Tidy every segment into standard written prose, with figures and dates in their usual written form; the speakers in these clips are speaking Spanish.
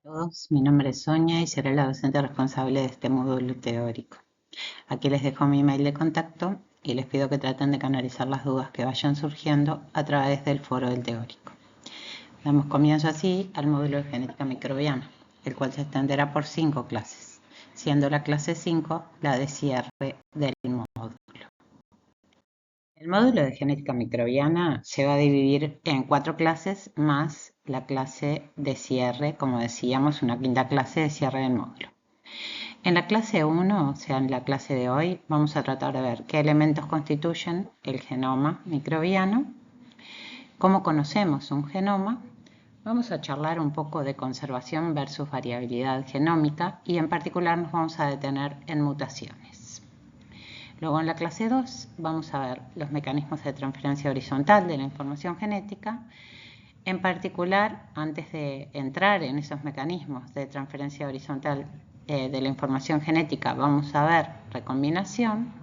Todos, mi nombre es Sonia y seré la docente responsable de este módulo teórico. Aquí les dejo mi email de contacto y les pido que traten de canalizar las dudas que vayan surgiendo a través del foro del teórico. Damos comienzo así al módulo de genética microbiana, el cual se extenderá por 5 clases, siendo la clase 5 la de cierre del módulo. El módulo de genética microbiana se va a dividir en 4 clases más la clase de cierre, como decíamos, una quinta clase de cierre del módulo. En la clase 1, o sea, en la clase de hoy, vamos a tratar de ver qué elementos constituyen el genoma microbiano, cómo conocemos un genoma, vamos a charlar un poco de conservación versus variabilidad genómica y en particular nos vamos a detener en mutaciones. Luego en la clase 2 vamos a ver los mecanismos de transferencia horizontal de la información genética. En particular, antes de entrar en esos mecanismos de transferencia horizontal de la información genética, vamos a ver recombinación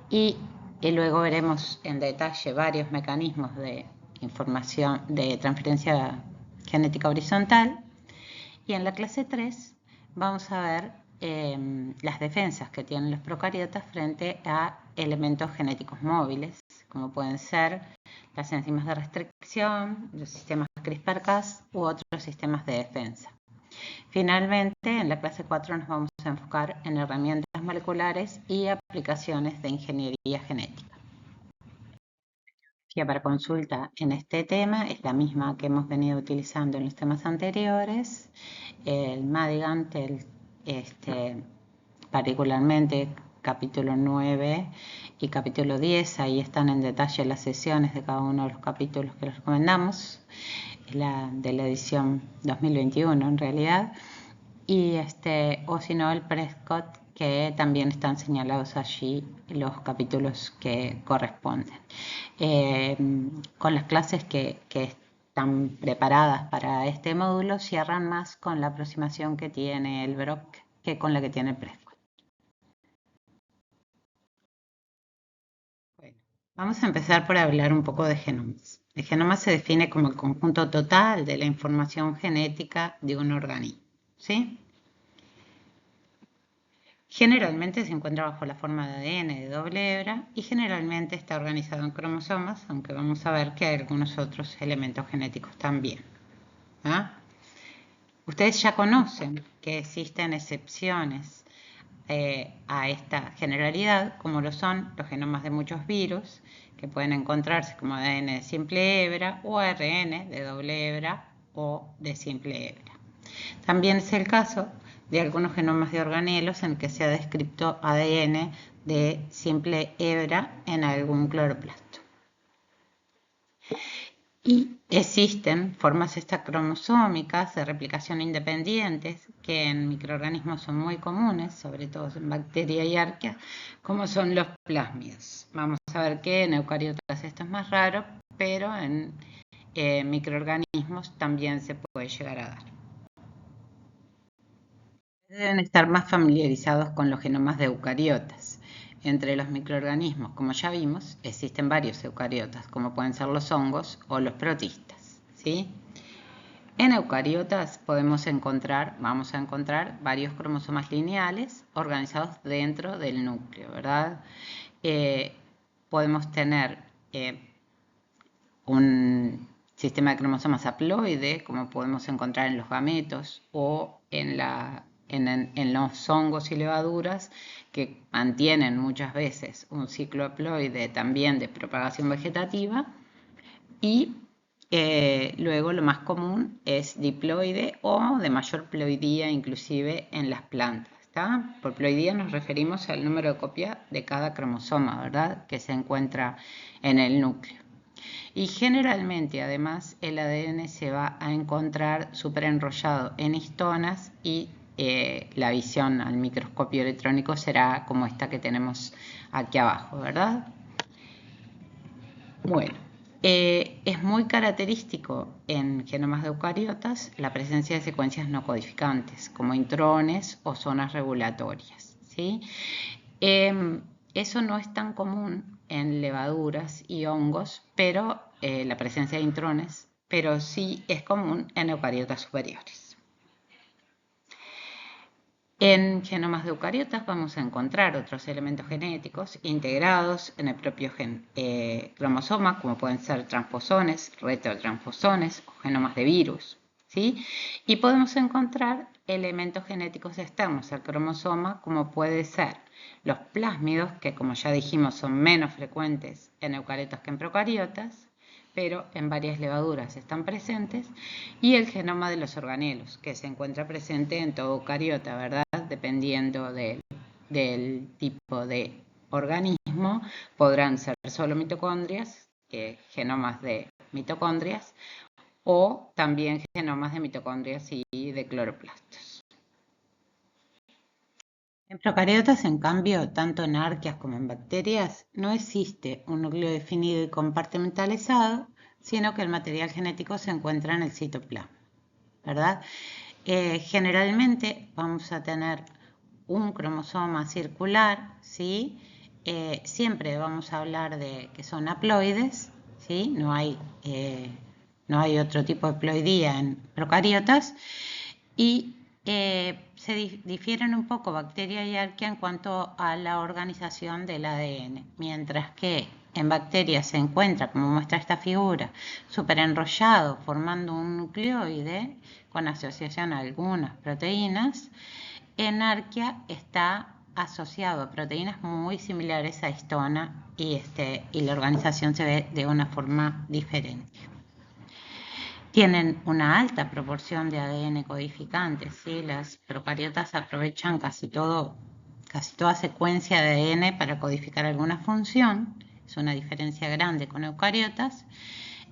y luego veremos en detalle varios mecanismos de información de transferencia genética horizontal. Y en la clase 3 vamos a ver las defensas que tienen los procariotas frente a elementos genéticos móviles, como pueden ser las enzimas de restricción, los sistemas CRISPR-Cas u otros sistemas de defensa. Finalmente, en la clase 4 nos vamos a enfocar en herramientas moleculares y aplicaciones de ingeniería genética. Para consulta en este tema es la misma que hemos venido utilizando en los temas anteriores. El Madigant, particularmente capítulo 9 y capítulo 10, ahí están en detalle las sesiones de cada uno de los capítulos que les recomendamos, de la edición 2021 en realidad, y o si no el Prescott, que también están señalados allí los capítulos que corresponden. Con las clases que están preparadas para este módulo cierran más con la aproximación que tiene el Brock que con la que tiene el Prescott. Bueno, vamos a empezar por hablar un poco de genomas. El genoma se define como el conjunto total de la información genética de un organismo, ¿sí? Generalmente se encuentra bajo la forma de ADN de doble hebra y generalmente está organizado en cromosomas, aunque vamos a ver que hay algunos otros elementos genéticos también. ¿Ah? Ustedes ya conocen que existen excepciones a esta generalidad, como lo son los genomas de muchos virus, que pueden encontrarse como ADN de simple hebra o ARN de doble hebra o de simple hebra. También es el caso de algunos genomas de organelos en que se ha descrito ADN de simple hebra en algún cloroplasto. Y existen formas extracromosómicas de replicación independientes que en microorganismos son muy comunes, sobre todo en bacterias y arqueas, como son los plásmidos. Vamos a ver que en eucariotas esto es más raro, pero en microorganismos también se puede llegar a dar. Deben estar más familiarizados con los genomas de eucariotas. Entre los microorganismos, como ya vimos, existen varios eucariotas, como pueden ser los hongos o los protistas, ¿sí? En eucariotas vamos a encontrar varios cromosomas lineales organizados dentro del núcleo, ¿verdad? Podemos tener un sistema de cromosomas haploide, como podemos encontrar en los gametos o en los hongos y levaduras, que mantienen muchas veces un ciclo haploide también de propagación vegetativa. Y luego lo más común es diploide o de mayor ploidía, inclusive en las plantas. ¿Está? Por ploidía nos referimos al número de copia de cada cromosoma, ¿verdad? Que se encuentra en el núcleo. Y generalmente, además, el ADN se va a encontrar superenrollado en histonas y la visión al microscopio electrónico será como esta que tenemos aquí abajo, ¿verdad? Bueno, es muy característico en genomas de eucariotas la presencia de secuencias no codificantes, como intrones o zonas regulatorias, ¿sí? Eso no es tan común en levaduras y hongos, pero la presencia de intrones, pero sí es común en eucariotas superiores. En genomas de eucariotas vamos a encontrar otros elementos genéticos integrados en el propio cromosoma, como pueden ser transposones, retrotransposones o genomas de virus, ¿sí? Y podemos encontrar elementos genéticos externos al cromosoma, como puede ser los plásmidos, que como ya dijimos son menos frecuentes en eucariotas que en procariotas, pero en varias levaduras están presentes, y el genoma de los organelos, que se encuentra presente en todo eucariota, ¿verdad? Dependiendo del tipo de organismo, podrán ser solo mitocondrias, genomas de mitocondrias, o también genomas de mitocondrias y de cloroplastos. En procariotas, en cambio, tanto en arqueas como en bacterias, no existe un núcleo definido y compartimentalizado, sino que el material genético se encuentra en el citoplasma, ¿verdad? Generalmente vamos a tener un cromosoma circular, ¿sí? Siempre vamos a hablar de que son haploides, ¿sí? No hay otro tipo de haploidía en procariotas, y se difieren un poco bacteria y arquea en cuanto a la organización del ADN, mientras que en bacterias se encuentra, como muestra esta figura, súper enrollado, formando un nucleoide con asociación a algunas proteínas. En arquea está asociado a proteínas muy similares a histona y la organización se ve de una forma diferente. Tienen una alta proporción de ADN codificante, ¿sí? Las procariotas aprovechan casi toda secuencia de ADN para codificar alguna función. Es una diferencia grande con eucariotas.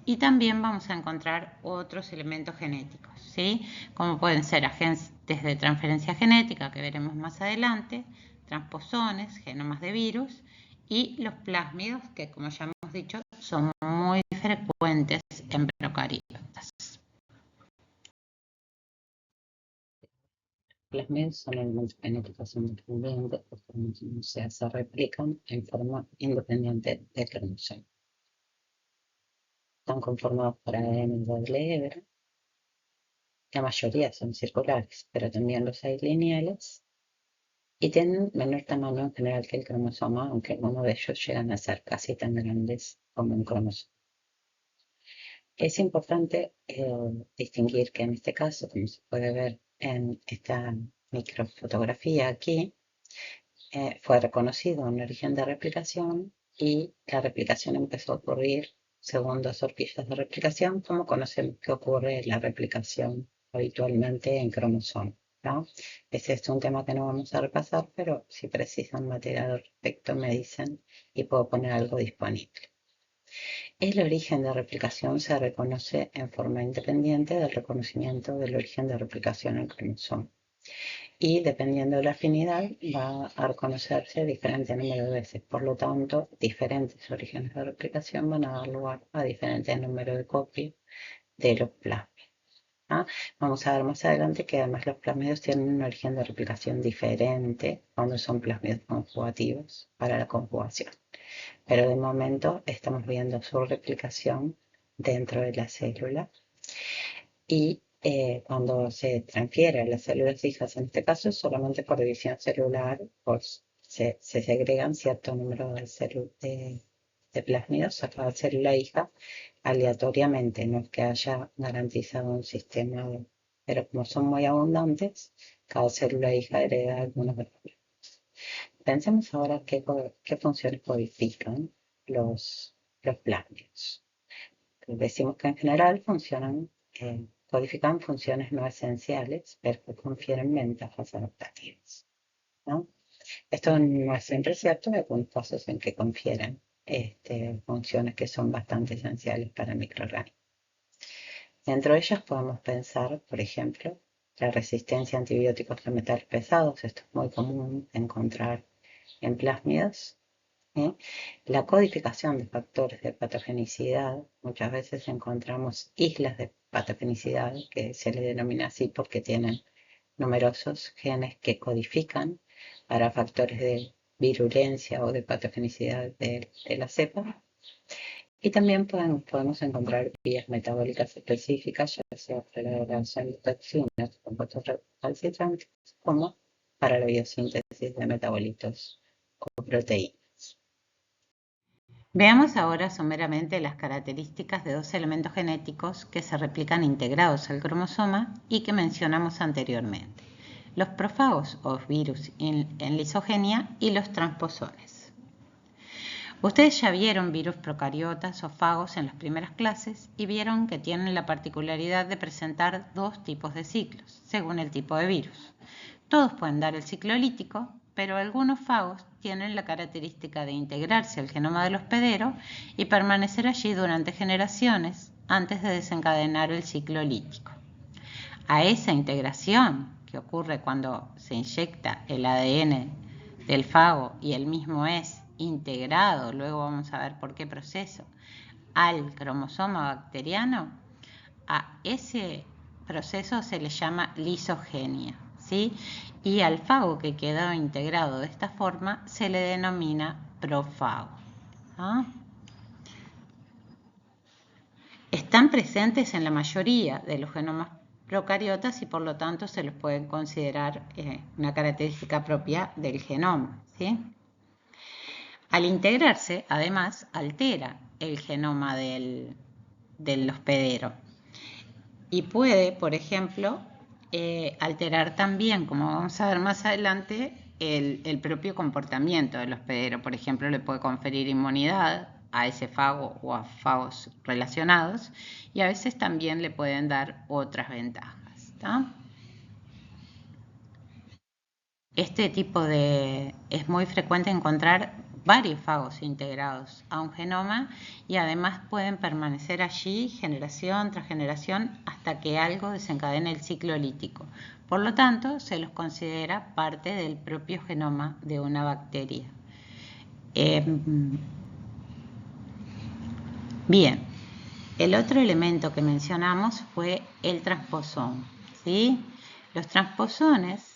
Y también vamos a encontrar otros elementos genéticos, ¿sí? Como pueden ser agentes de transferencia genética, que veremos más adelante, transposones, genomas de virus, y los plásmidos, que como ya hemos dicho, son muy frecuentes en procariotas. Los plásmidos son elementos genéticos independientes, se replican en forma independiente del cromosoma. Están conformados por ADN doble hebra. La mayoría son circulares, pero también los hay lineales, y tienen menor tamaño en general que el cromosoma, aunque algunos de ellos llegan a ser casi tan grandes como un cromosoma. Es importante distinguir que en este caso, como se puede ver en esta microfotografía aquí, fue reconocido un origen de replicación, y la replicación empezó a ocurrir según dos horquillas de replicación, como conocemos que ocurre la replicación habitualmente en cromosomas, ¿no? Este es un tema que no vamos a repasar, pero si precisan material al respecto me dicen y puedo poner algo disponible. El origen de replicación se reconoce en forma independiente del reconocimiento del origen de replicación en cromosoma, y dependiendo de la afinidad va a reconocerse diferente número de veces. Por lo tanto, diferentes orígenes de replicación van a dar lugar a diferentes números de copias de los plasmidos. ¿Ah? Vamos a ver más adelante que además los plasmidos tienen un origen de replicación diferente cuando son plasmidos conjugativos para la conjugación. Pero de momento estamos viendo su replicación dentro de la célula, y cuando se transfiere a las células hijas, en este caso solamente por división celular, pues se segregan cierto número de plásmidos a cada célula hija aleatoriamente, no es que haya garantizado un sistema, pero como son muy abundantes, cada célula hija hereda algunos de los plásmidos. Pensemos ahora qué funciones codifican los plásmidos. Decimos que en general codifican funciones no esenciales, pero que confieren ventajas adaptativas, ¿no? Esto no es siempre cierto, hay algunos casos en que confieren funciones que son bastante esenciales para el microorganismo. Dentro de ellas podemos pensar, por ejemplo, la resistencia a antibióticos de metales pesados. Esto es muy común encontrar en plásmidos. La codificación de factores de patogenicidad. Muchas veces encontramos islas de patogenicidad, que se le denomina así porque tienen numerosos genes que codifican para factores de virulencia o de patogenicidad de la cepa. Y también podemos encontrar vías metabólicas específicas, ya sea para la elaboración de toxinas, compuestos recalcitrantes, como para la biosíntesis de metabolitos o proteínas. Veamos ahora someramente las características de dos elementos genéticos que se replican integrados al cromosoma y que mencionamos anteriormente: los profagos o virus en lisogenia y los transposones. Ustedes ya vieron virus procariotas o fagos en las primeras clases y vieron que tienen la particularidad de presentar dos tipos de ciclos, según el tipo de virus. Todos pueden dar el ciclo lítico, pero algunos fagos tienen la característica de integrarse al genoma del hospedero y permanecer allí durante generaciones antes de desencadenar el ciclo lítico. A esa integración que ocurre cuando se inyecta el ADN del fago y el mismo es integrado, luego vamos a ver por qué proceso, al cromosoma bacteriano, a ese proceso se le llama lisogenia, ¿sí? Y al fago que quedó integrado de esta forma se le denomina profago. ¿Ah? Están presentes en la mayoría de los genomas procariotas y por lo tanto se los pueden considerar una característica propia del genoma, ¿sí? Al integrarse, además, altera el genoma del hospedero y puede, por ejemplo, alterar también, como vamos a ver más adelante, el propio comportamiento del hospedero. Por ejemplo, le puede conferir inmunidad a ese fago o a fagos relacionados y a veces también le pueden dar otras ventajas, ¿tá? Este tipo es muy frecuente encontrar varios fagos integrados a un genoma y además pueden permanecer allí generación tras generación hasta que algo desencadene el ciclo lítico. Por lo tanto, se los considera parte del propio genoma de una bacteria. Bien, el otro elemento que mencionamos fue el transposón, ¿sí? Los transposones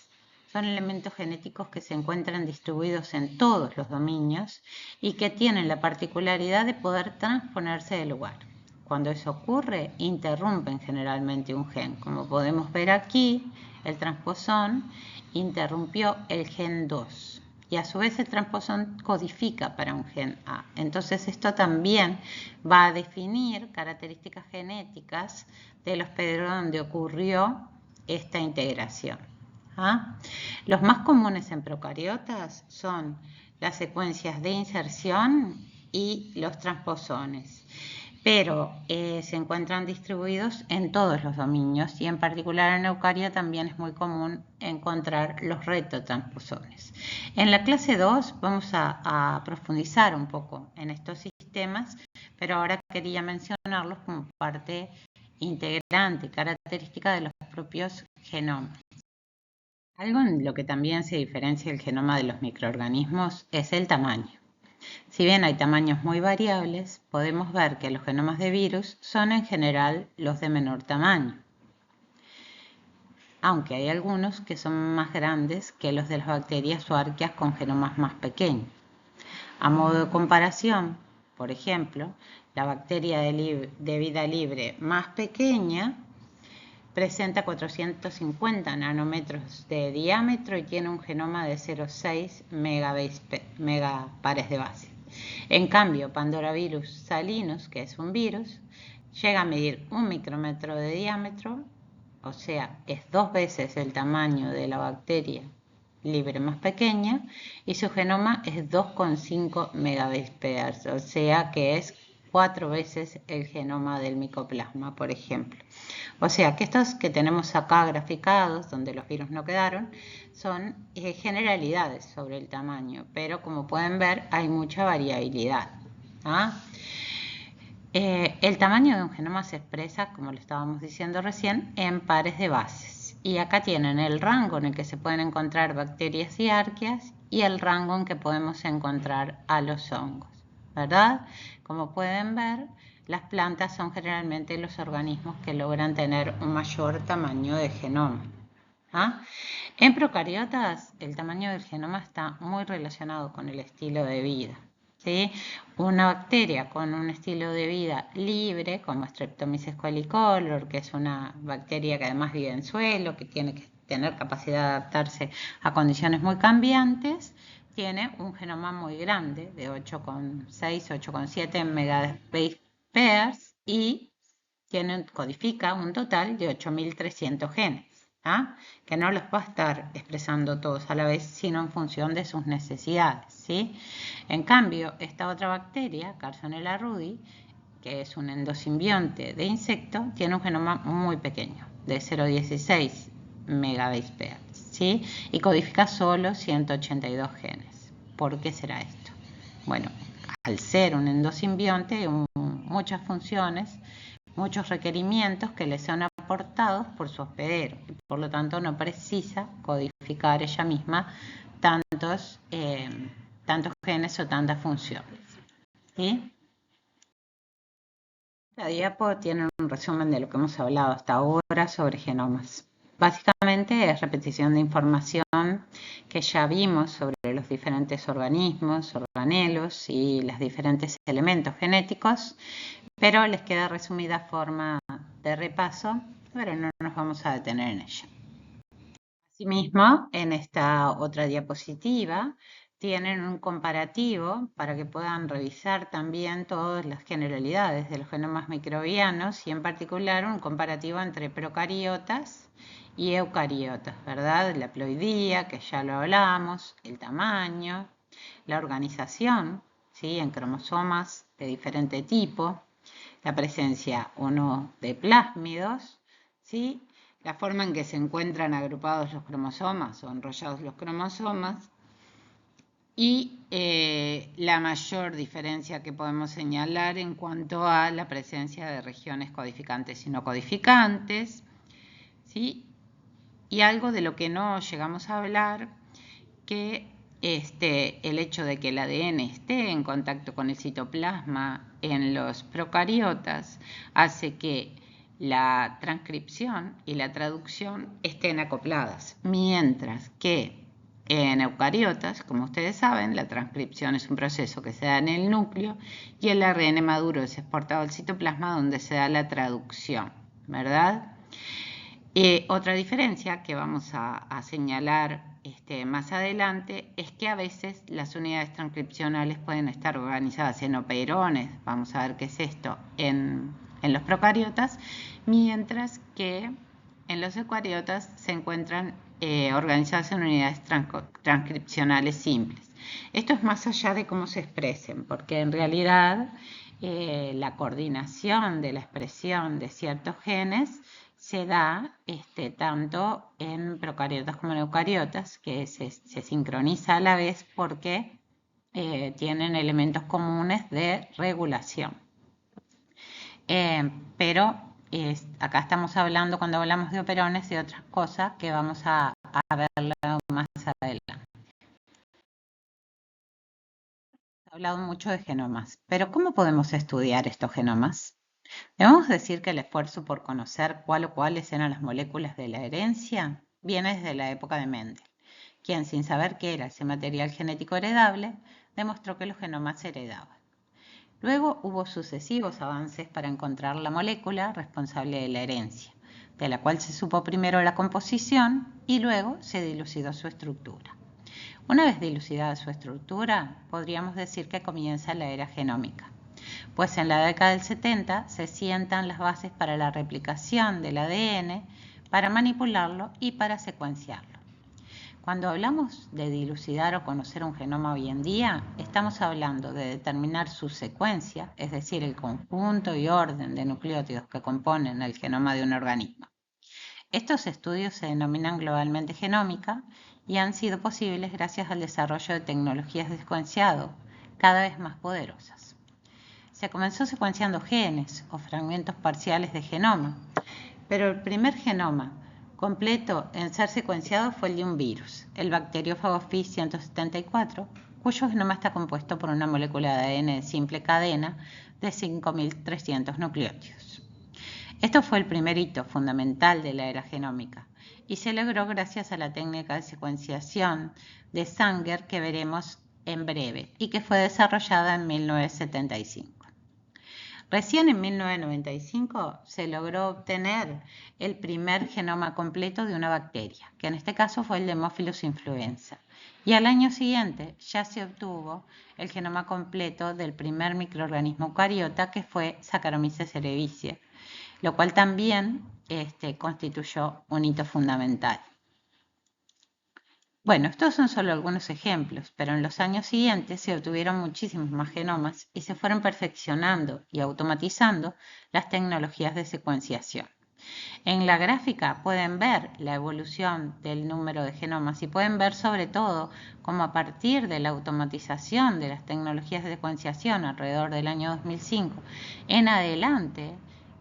son elementos genéticos que se encuentran distribuidos en todos los dominios y que tienen la particularidad de poder transponerse de lugar. Cuando eso ocurre, interrumpen generalmente un gen. Como podemos ver aquí, el transposón interrumpió el gen 2 y a su vez el transposón codifica para un gen A. Entonces esto también va a definir características genéticas del hospedero donde ocurrió esta integración. ¿Ah? Los más comunes en procariotas son las secuencias de inserción y los transposones, pero se encuentran distribuidos en todos los dominios y en particular en eucaria también es muy común encontrar los retrotransposones. En la clase 2 vamos a profundizar un poco en estos sistemas, pero ahora quería mencionarlos como parte integrante, característica de los propios genomas. Algo en lo que también se diferencia el genoma de los microorganismos es el tamaño. Si bien hay tamaños muy variables, podemos ver que los genomas de virus son en general los de menor tamaño, aunque hay algunos que son más grandes que los de las bacterias o arqueas con genomas más pequeños. A modo de comparación, por ejemplo, la bacteria de vida libre más pequeña presenta 450 nanómetros de diámetro y tiene un genoma de 0,6 megapares de base. En cambio, Pandoravirus salinus, que es un virus, llega a medir 1 micrómetro de diámetro, o sea, es 2 veces el tamaño de la bacteria libre más pequeña, y su genoma es 2,5 megabases, o sea que es 4 veces el genoma del micoplasma, por ejemplo. O sea que estos que tenemos acá graficados, donde los virus no quedaron, son generalidades sobre el tamaño, pero como pueden ver hay mucha variabilidad. ¿Ah? El tamaño de un genoma se expresa, como lo estábamos diciendo recién, en pares de bases. Y acá tienen el rango en el que se pueden encontrar bacterias y arqueas y el rango en que podemos encontrar a los hongos, ¿verdad? Como pueden ver, las plantas son generalmente los organismos que logran tener un mayor tamaño de genoma. ¿Ah? En procariotas, el tamaño del genoma está muy relacionado con el estilo de vida. ¿sí? Una bacteria con un estilo de vida libre, como Streptomyces colicolor, que es una bacteria que además vive en suelo, que tiene que tener capacidad de adaptarse a condiciones muy cambiantes, tiene un genoma muy grande, de 8,6, 8,7 megabase pairs, y codifica un total de 8.300 genes, ¿ah? Que no los va a estar expresando todos a la vez, sino en función de sus necesidades, ¿sí? En cambio, esta otra bacteria, Carsonella rudi, que es un endosimbionte de insecto, tiene un genoma muy pequeño, de 0,16 megabase pairs, ¿sí? Y codifica solo 182 genes. ¿Por qué será esto? Bueno, al ser un endosimbionte, muchas funciones, muchos requerimientos que le son aportados por su hospedero, y por lo tanto no precisa codificar ella misma tantos genes o tantas funciones, ¿sí? La diapo tiene un resumen de lo que hemos hablado hasta ahora sobre genomas. Básicamente es repetición de información que ya vimos sobre los diferentes organismos, organelos y los diferentes elementos genéticos, pero les queda resumida forma de repaso, pero no nos vamos a detener en ella. Asimismo, en esta otra diapositiva tienen un comparativo para que puedan revisar también todas las generalidades de los genomas microbianos y en particular un comparativo entre procariotas y eucariotas, ¿verdad? La ploidía, que ya lo hablamos, el tamaño, la organización, ¿sí? En cromosomas de diferente tipo, la presencia o no de plásmidos, ¿sí? La forma en que se encuentran agrupados los cromosomas o enrollados los cromosomas y la mayor diferencia que podemos señalar en cuanto a la presencia de regiones codificantes y no codificantes, ¿sí? Y algo de lo que no llegamos a hablar, que el hecho de que el ADN esté en contacto con el citoplasma en los procariotas hace que la transcripción y la traducción estén acopladas, mientras que en eucariotas, como ustedes saben, la transcripción es un proceso que se da en el núcleo y el ARN maduro es exportado al citoplasma donde se da la traducción, ¿verdad? Otra diferencia que vamos a señalar más adelante es que a veces las unidades transcripcionales pueden estar organizadas en operones, vamos a ver qué es esto, en los procariotas, mientras que en los eucariotas se encuentran organizadas en unidades transcripcionales simples. Esto es más allá de cómo se expresen, porque en realidad la coordinación de la expresión de ciertos genes se da tanto en procariotas como en eucariotas, que se sincroniza a la vez porque tienen elementos comunes de regulación. Pero acá estamos hablando, cuando hablamos de operones, de otras cosas que vamos a verlo más adelante. He hablado mucho de genomas, pero ¿cómo podemos estudiar estos genomas? Debemos decir que el esfuerzo por conocer cuál o cuáles eran las moléculas de la herencia viene desde la época de Mendel, quien, sin saber qué era ese material genético heredable, demostró que los genomas se heredaban. Luego hubo sucesivos avances para encontrar la molécula responsable de la herencia, de la cual se supo primero la composición y luego se dilucidó su estructura. Una vez dilucidada su estructura, podríamos decir que comienza la era genómica, pues en la década del 70 se sientan las bases para la replicación del ADN, para manipularlo y para secuenciarlo. Cuando hablamos de dilucidar o conocer un genoma hoy en día, estamos hablando de determinar su secuencia, es decir, el conjunto y orden de nucleótidos que componen el genoma de un organismo. Estos estudios se denominan globalmente genómica y han sido posibles gracias al desarrollo de tecnologías de secuenciado cada vez más poderosas. Se comenzó secuenciando genes o fragmentos parciales de genoma, pero el primer genoma completo en ser secuenciado fue el de un virus, el bacteriófago FIS 174, cuyo genoma está compuesto por una molécula de ADN de simple cadena de 5.300 nucleótidos. Esto fue el primer hito fundamental de la era genómica y se logró gracias a la técnica de secuenciación de Sanger que veremos en breve y que fue desarrollada en 1975. Recién en 1995 se logró obtener el primer genoma completo de una bacteria, que en este caso fue el de Haemophilus influenza. Y al año siguiente ya se obtuvo el genoma completo del primer microorganismo eucariota, que fue Saccharomyces cerevisiae, lo cual también constituyó un hito fundamental. Bueno, estos son solo algunos ejemplos, pero en los años siguientes se obtuvieron muchísimos más genomas y se fueron perfeccionando y automatizando las tecnologías de secuenciación. En la gráfica pueden ver la evolución del número de genomas y pueden ver sobre todo cómo a partir de la automatización de las tecnologías de secuenciación alrededor del año 2005 en adelante,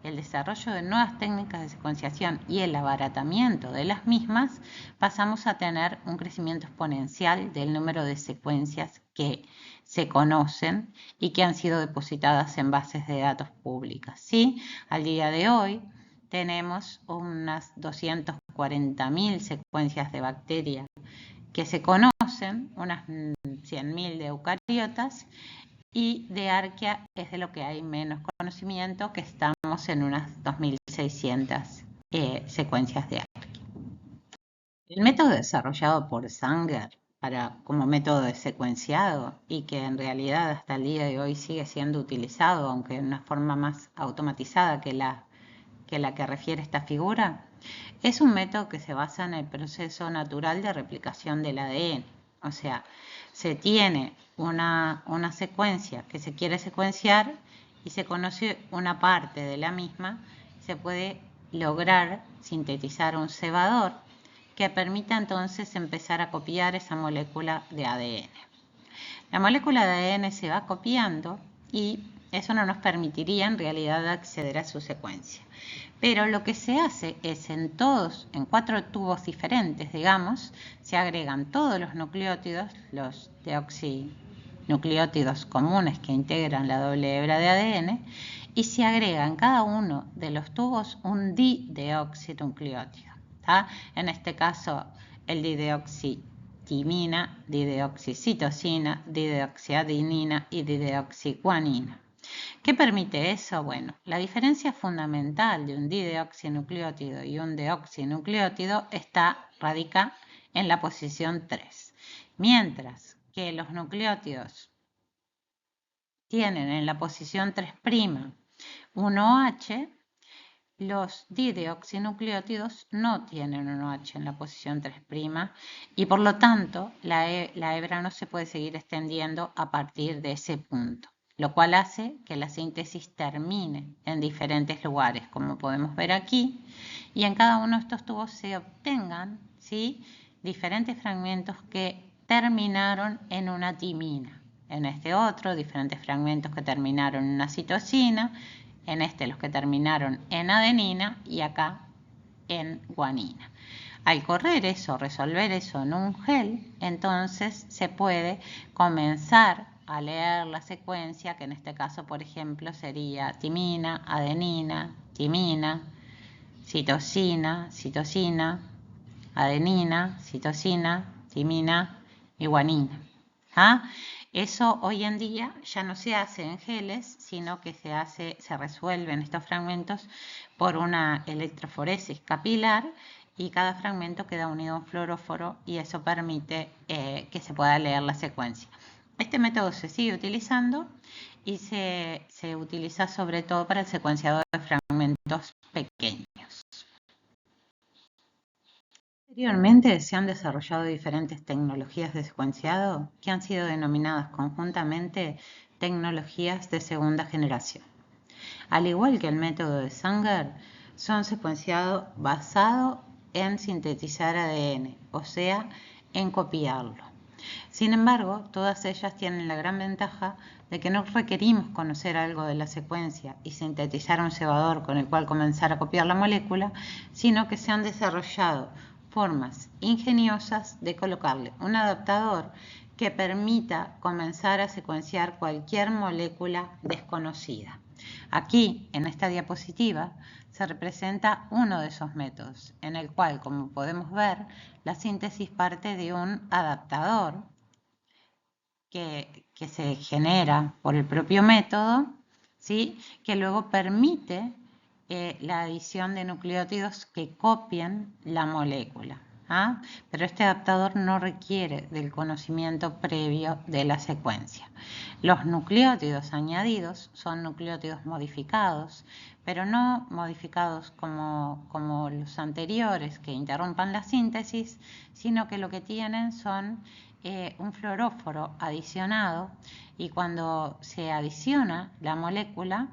el desarrollo de nuevas técnicas de secuenciación y el abaratamiento de las mismas, pasamos a tener un crecimiento exponencial del número de secuencias que se conocen y que han sido depositadas en bases de datos públicas. ¿Sí? Al día de hoy tenemos unas 240.000 secuencias de bacterias que se conocen, unas 100.000 de eucariotas, y de arquea es de lo que hay menos conocimiento, que estamos en unas 2.600 secuencias de arquea. El método desarrollado por Sanger como método de secuenciado y que en realidad hasta el día de hoy sigue siendo utilizado, aunque en una forma más automatizada que la que refiere esta figura, es un método que se basa en el proceso natural de replicación del ADN. O sea, se tiene una secuencia que se quiere secuenciar y se conoce una parte de la misma, se puede lograr sintetizar un cebador que permita entonces empezar a copiar esa molécula de ADN. La molécula de ADN se va copiando y eso no nos permitiría en realidad acceder a su secuencia. Pero lo que se hace es en 4 tubos diferentes, digamos, se agregan todos los nucleótidos, los deoxinucleótidos comunes que integran la doble hebra de ADN, y se agrega en cada uno de los tubos un dideoxinucleótido. En este caso, el dideoxitimina, dideoxicitosina, dideoxiadenina y dideoxiguanina. ¿Qué permite eso? Bueno, la diferencia fundamental de un dideoxinucleótido y un deoxinucleótido radica en la posición 3. Mientras que los nucleótidos tienen en la posición 3' un OH, los dideoxinucleótidos no tienen un OH en la posición 3' y por lo tanto la hebra no se puede seguir extendiendo a partir de ese punto, lo cual hace que la síntesis termine en diferentes lugares, como podemos ver aquí, y en cada uno de estos tubos se obtengan, ¿sí?, diferentes fragmentos que terminaron en una timina. En este otro, diferentes fragmentos que terminaron en una citosina, en este los que terminaron en adenina y acá en guanina. Al correr eso, resolver eso en un gel, entonces se puede comenzar a leer la secuencia, que en este caso, por ejemplo, sería timina, adenina, timina, citosina, citosina, adenina, citosina, timina y guanina. Eso hoy en día ya no se hace en geles, sino que se resuelven estos fragmentos por una electroforesis capilar y cada fragmento queda unido a un fluoróforo y eso permite que se pueda leer la secuencia. Este método se sigue utilizando y se utiliza sobre todo para el secuenciado de fragmentos pequeños. Posteriormente se han desarrollado diferentes tecnologías de secuenciado que han sido denominadas conjuntamente tecnologías de segunda generación. Al igual que el método de Sanger, son secuenciados basados en sintetizar ADN, o sea, en copiarlo. Sin embargo, todas ellas tienen la gran ventaja de que no requerimos conocer algo de la secuencia y sintetizar un cebador con el cual comenzar a copiar la molécula, sino que se han desarrollado formas ingeniosas de colocarle un adaptador que permita comenzar a secuenciar cualquier molécula desconocida. Aquí, en esta diapositiva, se representa uno de esos métodos, en el cual, como podemos ver, la síntesis parte de un adaptador que se genera por el propio método, ¿sí? Que luego permite la adición de nucleótidos que copien la molécula. ¿Ah? Pero este adaptador no requiere del conocimiento previo de la secuencia. Los nucleótidos añadidos son nucleótidos modificados, pero no modificados como los anteriores que interrumpan la síntesis, sino que lo que tienen son un fluoróforo adicionado, y cuando se adiciona la molécula,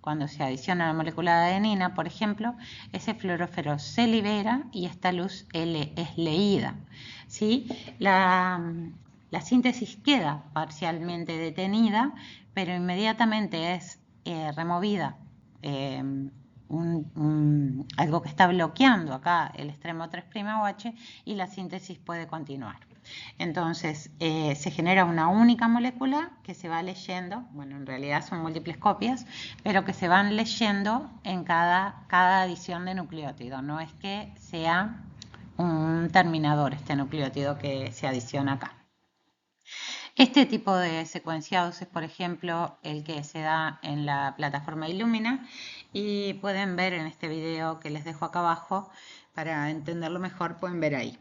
de adenina, por ejemplo, ese fluoróforo se libera y esta luz L es leída, ¿sí? La síntesis queda parcialmente detenida, pero inmediatamente es removida algo que está bloqueando acá el extremo 3' OH, y la síntesis puede continuar. Entonces se genera una única molécula que se va leyendo, bueno, en realidad son múltiples copias, pero que se van leyendo en cada adición de nucleótido. No es que sea un terminador este nucleótido que se adiciona acá. Este tipo de secuenciados es, por ejemplo, el que se da en la plataforma Illumina, y pueden ver en este video que les dejo acá abajo, para entenderlo mejor, pueden ver ahí.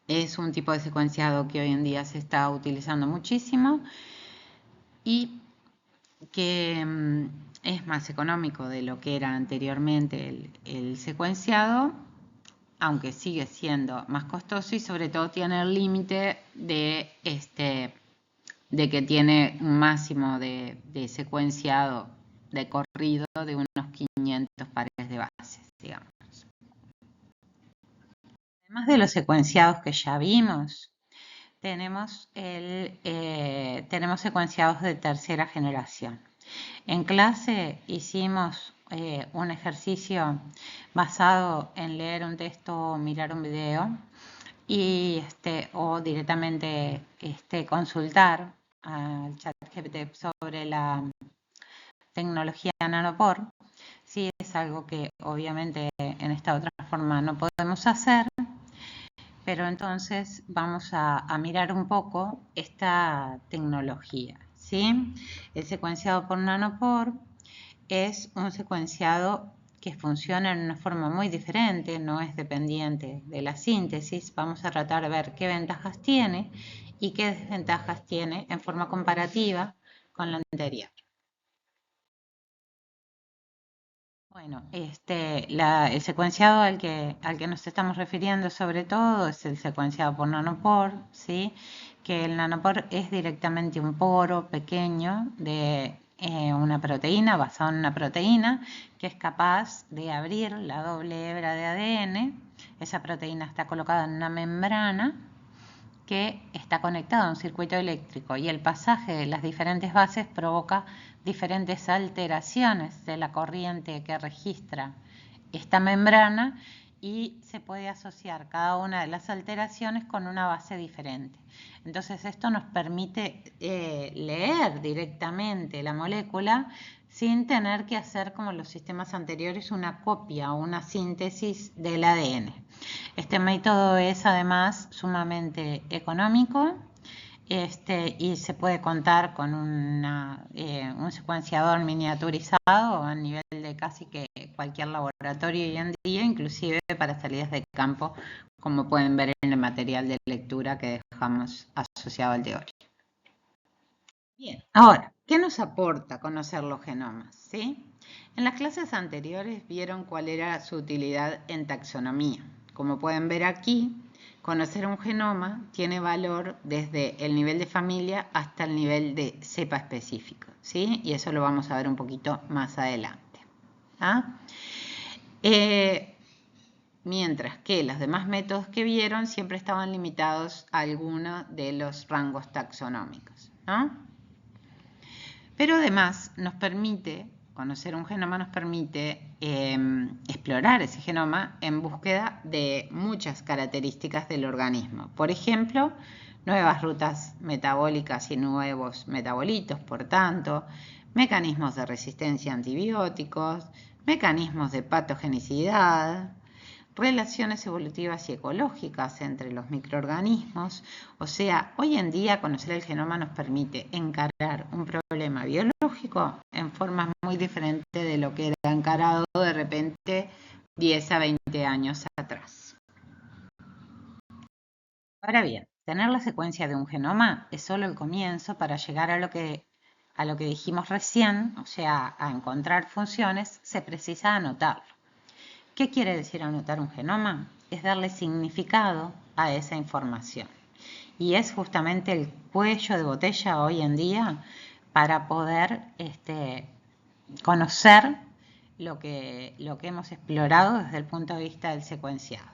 Es un tipo de secuenciado que hoy en día se está utilizando muchísimo y que es más económico de lo que era anteriormente el secuenciado, aunque sigue siendo más costoso, y sobre todo tiene el límite de que tiene un máximo de secuenciado de corrido de unos 500 pares de bases, digamos. Además de los secuenciados que ya vimos, tenemos secuenciados de tercera generación. En clase hicimos un ejercicio basado en leer un texto o mirar un video, y o directamente consultar al ChatGPT sobre la tecnología nanopore. Sí, es algo que obviamente en esta otra forma no podemos hacer, pero entonces vamos a mirar un poco esta tecnología, ¿sí? El secuenciado por nanopore es un secuenciado que funciona en una forma muy diferente, no es dependiente de la síntesis. Vamos a tratar de ver qué ventajas tiene y qué desventajas tiene en forma comparativa con la anterior. Bueno, el secuenciado al que nos estamos refiriendo sobre todo es el secuenciado por nanopore, ¿sí? Que el nanopore es directamente un poro pequeño de una proteína, basado en una proteína, que es capaz de abrir la doble hebra de ADN. Esa proteína está colocada en una membrana que está conectada a un circuito eléctrico, y el pasaje de las diferentes bases provoca diferentes alteraciones de la corriente que registra esta membrana, y se puede asociar cada una de las alteraciones con una base diferente. Entonces esto nos permite leer directamente la molécula sin tener que hacer, como los sistemas anteriores, una copia o una síntesis del ADN. Este método es además sumamente económico, y se puede contar con un secuenciador miniaturizado a nivel de casi que cualquier laboratorio hoy en día, inclusive para salidas de campo, como pueden ver en el material de lectura que dejamos asociado al de hoy. Bien, ahora, ¿qué nos aporta conocer los genomas? ¿Sí? En las clases anteriores vieron cuál era su utilidad en taxonomía. Como pueden ver aquí, conocer un genoma tiene valor desde el nivel de familia hasta el nivel de cepa específico, ¿sí? Y eso lo vamos a ver un poquito más adelante. ¿Ah? Mientras que los demás métodos que vieron siempre estaban limitados a alguno de los rangos taxonómicos, ¿no? Pero además conocer un genoma nos permite explorar ese genoma en búsqueda de muchas características del organismo. Por ejemplo, nuevas rutas metabólicas y nuevos metabolitos, por tanto, mecanismos de resistencia a antibióticos, mecanismos de patogenicidad, relaciones evolutivas y ecológicas entre los microorganismos. O sea, hoy en día conocer el genoma nos permite encarar un problema biológico en formas muy diferentes de lo que era encarado de repente 10 a 20 años atrás. Ahora bien, tener la secuencia de un genoma es solo el comienzo para llegar a lo que dijimos recién, o sea, a encontrar funciones, se precisa anotarlo. ¿Qué quiere decir anotar un genoma? Es darle significado a esa información. Y es justamente el cuello de botella hoy en día para poder conocer lo que hemos explorado desde el punto de vista del secuenciado.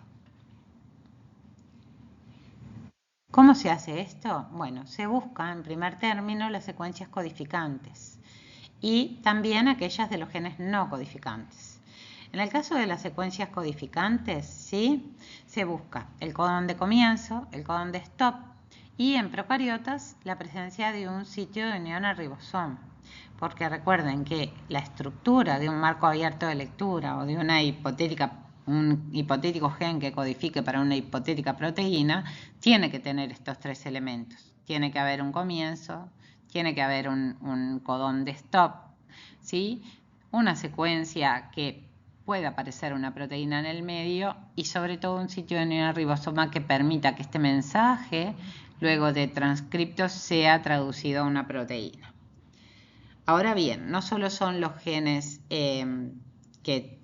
¿Cómo se hace esto? Bueno, se busca en primer término las secuencias codificantes y también aquellas de los genes no codificantes. En el caso de las secuencias codificantes, ¿sí? Se busca el codón de comienzo, el codón de stop y en procariotas la presencia de un sitio de unión al ribosoma. Porque recuerden que la estructura de un marco abierto de lectura o de un hipotético gen que codifique para una hipotética proteína tiene que tener estos tres elementos. Tiene que haber un comienzo, tiene que haber un codón de stop, ¿sí? Una secuencia que pueda aparecer una proteína en el medio y sobre todo un sitio de unión al ribosoma que permita que este mensaje luego de transcripto sea traducido a una proteína. Ahora bien, no solo son los genes que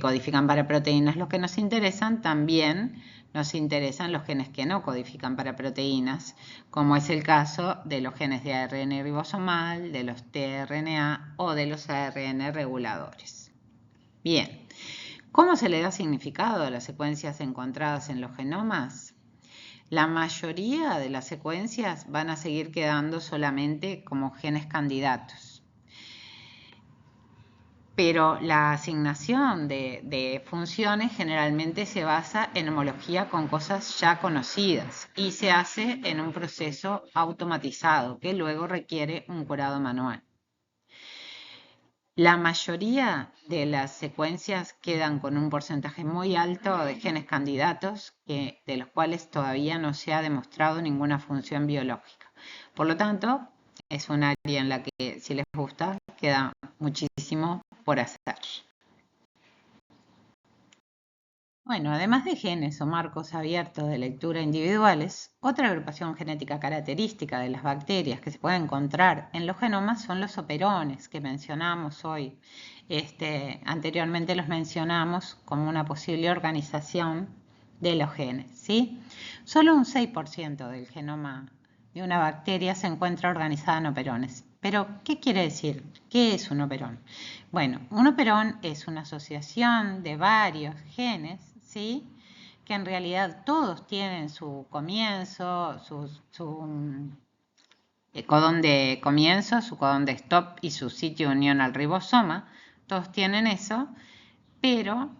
codifican para proteínas los que nos interesan, también nos interesan los genes que no codifican para proteínas, como es el caso de los genes de ARN ribosomal, de los tRNA o de los ARN reguladores. Bien, ¿cómo se le da significado a las secuencias encontradas en los genomas? La mayoría de las secuencias van a seguir quedando solamente como genes candidatos. Pero la asignación de funciones generalmente se basa en homología con cosas ya conocidas y se hace en un proceso automatizado que luego requiere un curado manual. La mayoría de las secuencias quedan con un porcentaje muy alto de genes candidatos, de los cuales todavía no se ha demostrado ninguna función biológica. Por lo tanto, es un área en la que, si les gusta, queda muchísimo por hacer. Bueno, además de genes o marcos abiertos de lectura individuales, otra agrupación genética característica de las bacterias que se puede encontrar en los genomas son los operones que mencionamos hoy. Anteriormente los mencionamos como una posible organización de los genes, ¿sí? Solo un 6% del genoma de una bacteria se encuentra organizada en operones. Pero, ¿qué quiere decir? ¿Qué es un operón? Bueno, un operón es una asociación de varios genes, ¿sí? Que en realidad todos tienen su comienzo, su codón de comienzo, su codón de stop y su sitio de unión al ribosoma. Todos tienen eso, pero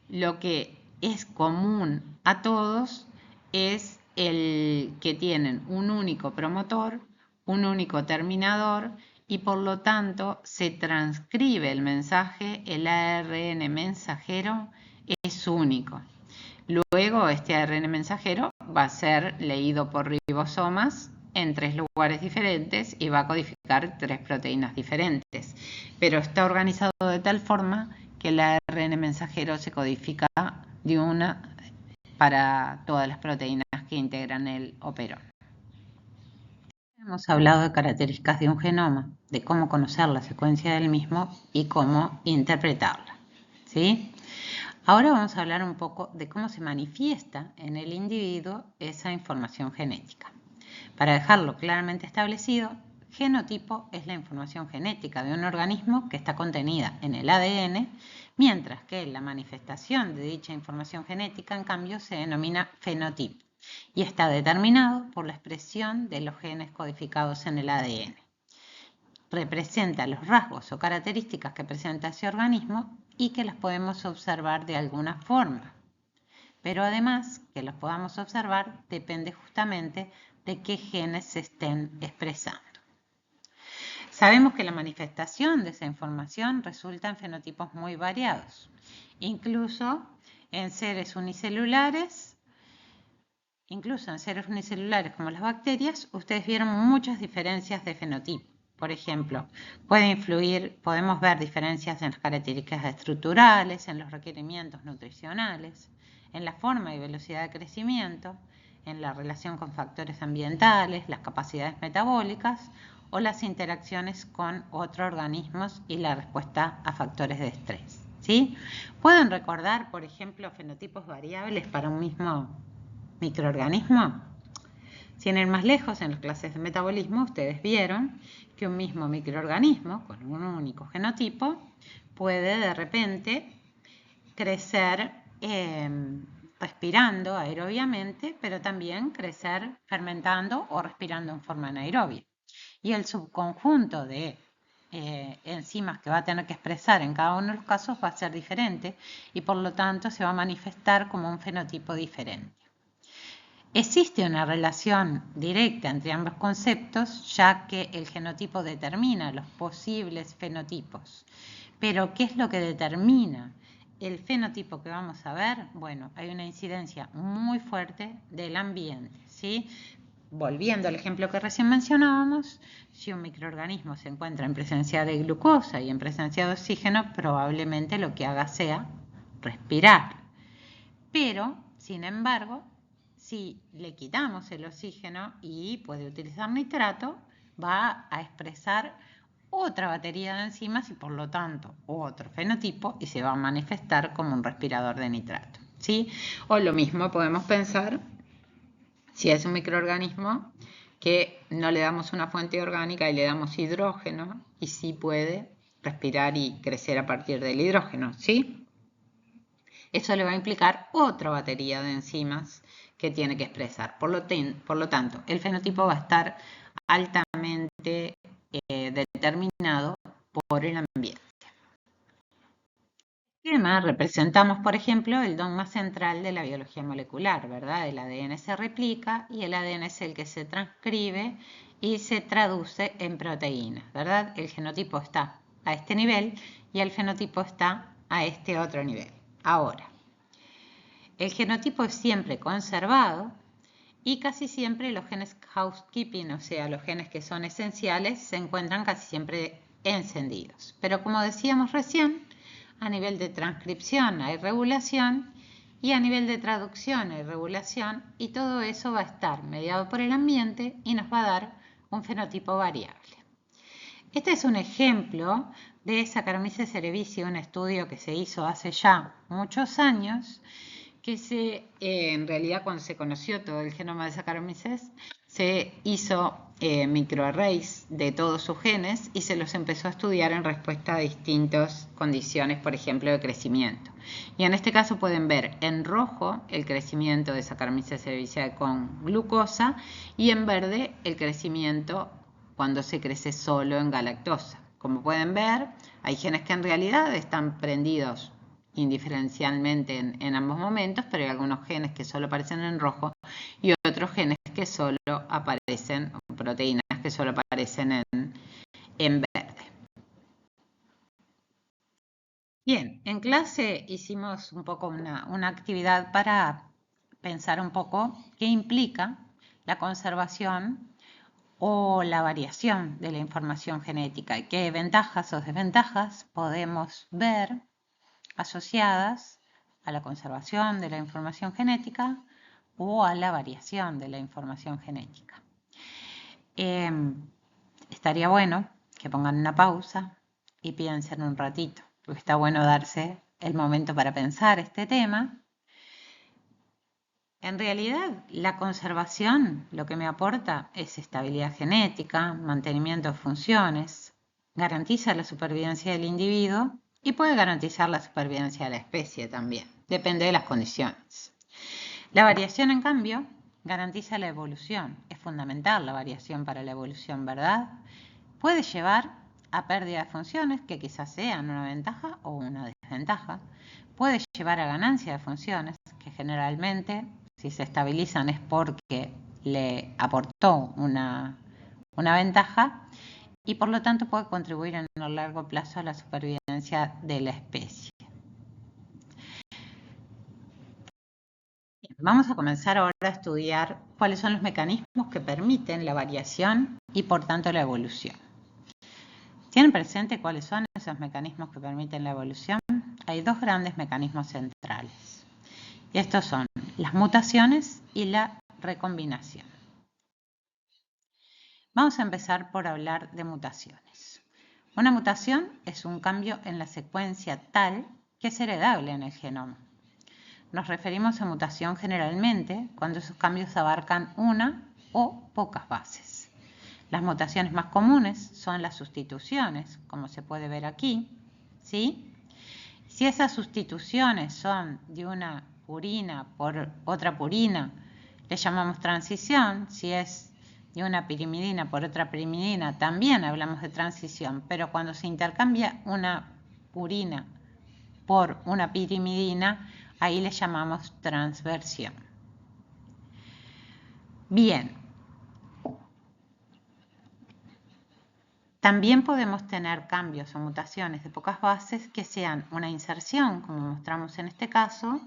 lo que es común a todos es el que tienen un único promotor, un único terminador y por lo tanto se transcribe el mensaje, el ARN mensajero es único. Luego este ARN mensajero va a ser leído por ribosomas en 3 lugares diferentes y va a codificar 3 proteínas diferentes. Pero está organizado de tal forma que el ARN mensajero se codifica de una para todas las proteínas que integran el operón. Hemos hablado de características de un genoma, de cómo conocer la secuencia del mismo y cómo interpretarla, ¿sí? Ahora vamos a hablar un poco de cómo se manifiesta en el individuo esa información genética. Para dejarlo claramente establecido, genotipo es la información genética de un organismo que está contenida en el ADN, mientras que la manifestación de dicha información genética, en cambio, se denomina fenotipo y está determinado por la expresión de los genes codificados en el ADN. Representa los rasgos o características que presenta ese organismo y que las podemos observar de alguna forma. Pero además, que los podamos observar depende justamente de qué genes se estén expresando. Sabemos que la manifestación de esa información resulta en fenotipos muy variados. Incluso en seres unicelulares, incluso en seres unicelulares como las bacterias, ustedes vieron muchas diferencias de fenotipo. Por ejemplo, podemos ver diferencias en las características estructurales, en los requerimientos nutricionales, en la forma y velocidad de crecimiento, en la relación con factores ambientales, las capacidades metabólicas o las interacciones con otros organismos y la respuesta a factores de estrés. ¿Sí? ¿Pueden recordar, por ejemplo, fenotipos variables para un mismo microorganismo? Sin ir más lejos, en las clases de metabolismo ustedes vieron que un mismo microorganismo con un único genotipo puede de repente crecer respirando aerobiamente, pero también crecer fermentando o respirando en forma anaerobia. Y el subconjunto de enzimas que va a tener que expresar en cada uno de los casos va a ser diferente y por lo tanto se va a manifestar como un fenotipo diferente. Existe una relación directa entre ambos conceptos, ya que el genotipo determina los posibles fenotipos. Pero, ¿qué es lo que determina el fenotipo que vamos a ver? Bueno, hay una incidencia muy fuerte del ambiente, ¿sí? Volviendo al ejemplo que recién mencionábamos, si un microorganismo se encuentra en presencia de glucosa y en presencia de oxígeno, probablemente lo que haga sea respirar. Pero, sin embargo, si le quitamos el oxígeno y puede utilizar nitrato, va a expresar otra batería de enzimas y por lo tanto otro fenotipo y se va a manifestar como un respirador de nitrato, ¿sí? O lo mismo podemos pensar si es un microorganismo que no le damos una fuente orgánica y le damos hidrógeno y sí puede respirar y crecer a partir del hidrógeno, ¿sí? Eso le va a implicar otra batería de enzimas que tiene que expresar. Por lo tanto, el fenotipo va a estar altamente determinado por el ambiente. Y además representamos, por ejemplo, el dogma central de la biología molecular, ¿verdad? El ADN se replica y el ADN es el que se transcribe y se traduce en proteínas, ¿verdad? El genotipo está a este nivel y el fenotipo está a este otro nivel. Ahora, el genotipo es siempre conservado y casi siempre los genes housekeeping, o sea, los genes que son esenciales, se encuentran casi siempre encendidos. Pero como decíamos recién, a nivel de transcripción hay regulación y a nivel de traducción hay regulación y todo eso va a estar mediado por el ambiente y nos va a dar un fenotipo variable. Este es un ejemplo de Saccharomyces cerevisiae, un estudio que se hizo hace ya muchos años, que en realidad cuando se conoció todo el genoma de Saccharomyces, se hizo microarrays de todos sus genes y se los empezó a estudiar en respuesta a distintas condiciones, por ejemplo, de crecimiento. Y en este caso pueden ver en rojo el crecimiento de Saccharomyces cerevisiae con glucosa y en verde el crecimiento cuando se crece solo en galactosa. Como pueden ver, hay genes que en realidad están prendidos indiferencialmente en ambos momentos, pero hay algunos genes que solo aparecen en rojo y otros genes que solo aparecen, proteínas que solo aparecen en verde. Bien, en clase hicimos un poco una actividad para pensar un poco qué implica la conservación o la variación de la información genética y qué ventajas o desventajas podemos ver asociadas a la conservación de la información genética o a la variación de la información genética. Estaría bueno que pongan una pausa y piensen un ratito, porque está bueno darse el momento para pensar este tema. En realidad, la conservación lo que me aporta es estabilidad genética, mantenimiento de funciones, garantiza la supervivencia del individuo y puede garantizar la supervivencia de la especie también. Depende de las condiciones. La variación, en cambio, garantiza la evolución. Es fundamental la variación para la evolución, ¿verdad? Puede llevar a pérdida de funciones que quizás sean una ventaja o una desventaja. Puede llevar a ganancia de funciones que generalmente, si se estabilizan, es porque le aportó una ventaja y por lo tanto puede contribuir en el largo plazo a la supervivencia de la especie. Vamos a comenzar ahora a estudiar cuáles son los mecanismos que permiten la variación y por tanto la evolución. ¿Tienen presente cuáles son esos mecanismos que permiten la evolución? Hay dos grandes mecanismos centrales. Y estos son las mutaciones y la recombinación. Vamos a empezar por hablar de mutaciones. Una mutación es un cambio en la secuencia tal que es heredable en el genoma. Nos referimos a mutación generalmente cuando esos cambios abarcan una o pocas bases. Las mutaciones más comunes son las sustituciones, como se puede ver aquí, ¿sí? Si esas sustituciones son de una purina por otra purina, le llamamos transición. Si es de una pirimidina por otra pirimidina, también hablamos de transición, pero cuando se intercambia una purina por una pirimidina, ahí le llamamos transversión. Bien. También podemos tener cambios o mutaciones de pocas bases que sean una inserción, como mostramos en este caso,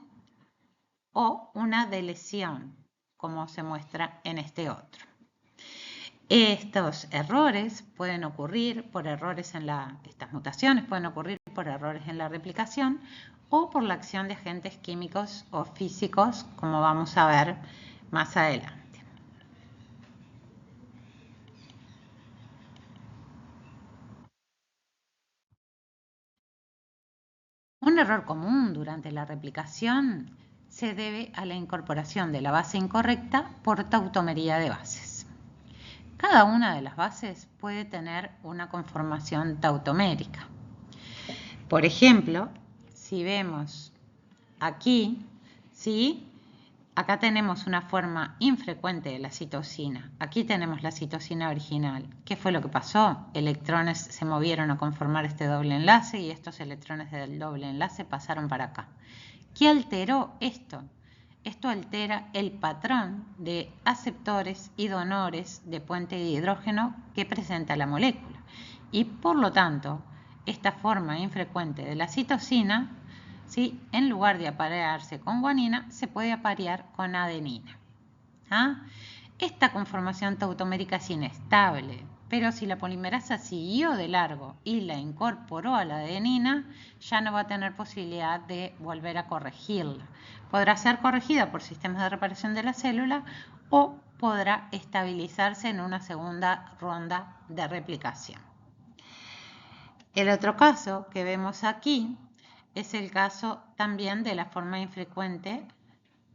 o una deleción, como se muestra en este otro. Estos errores pueden ocurrir por errores estas mutaciones pueden ocurrir por errores en la replicación o por la acción de agentes químicos o físicos, como vamos a ver más adelante. Un error común durante la replicación se debe a la incorporación de la base incorrecta por tautomería de bases. Cada una de las bases puede tener una conformación tautomérica. Por ejemplo, si vemos aquí, ¿sí? Acá tenemos una forma infrecuente de la citosina. Aquí tenemos la citosina original. ¿Qué fue lo que pasó? Electrones se movieron a conformar este doble enlace y estos electrones del doble enlace pasaron para acá. ¿Qué alteró esto? Esto altera el patrón de aceptores y donores de puente de hidrógeno que presenta la molécula. Y por lo tanto, esta forma infrecuente de la citosina, ¿sí? En lugar de aparearse con guanina, se puede aparear con adenina. ¿Ah? Esta conformación tautomérica es inestable, pero si la polimerasa siguió de largo y la incorporó a la adenina, ya no va a tener posibilidad de volver a corregirla. Podrá ser corregida por sistemas de reparación de la célula o podrá estabilizarse en una segunda ronda de replicación. El otro caso que vemos aquí es el caso también de la forma infrecuente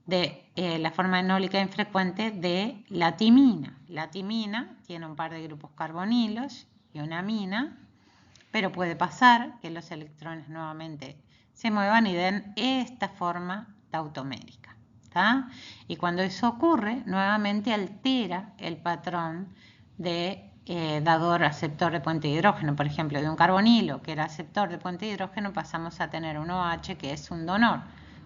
la forma enólica infrecuente de la timina. La timina tiene un par de grupos carbonilos y una amina, pero puede pasar que los electrones nuevamente se muevan y den esta forma tautomérica. ¿tá? Y cuando eso ocurre, nuevamente altera el patrón de dador-aceptor de puente de hidrógeno. Por ejemplo, de un carbonilo que era aceptor de puente de hidrógeno pasamos a tener un OH que es un donor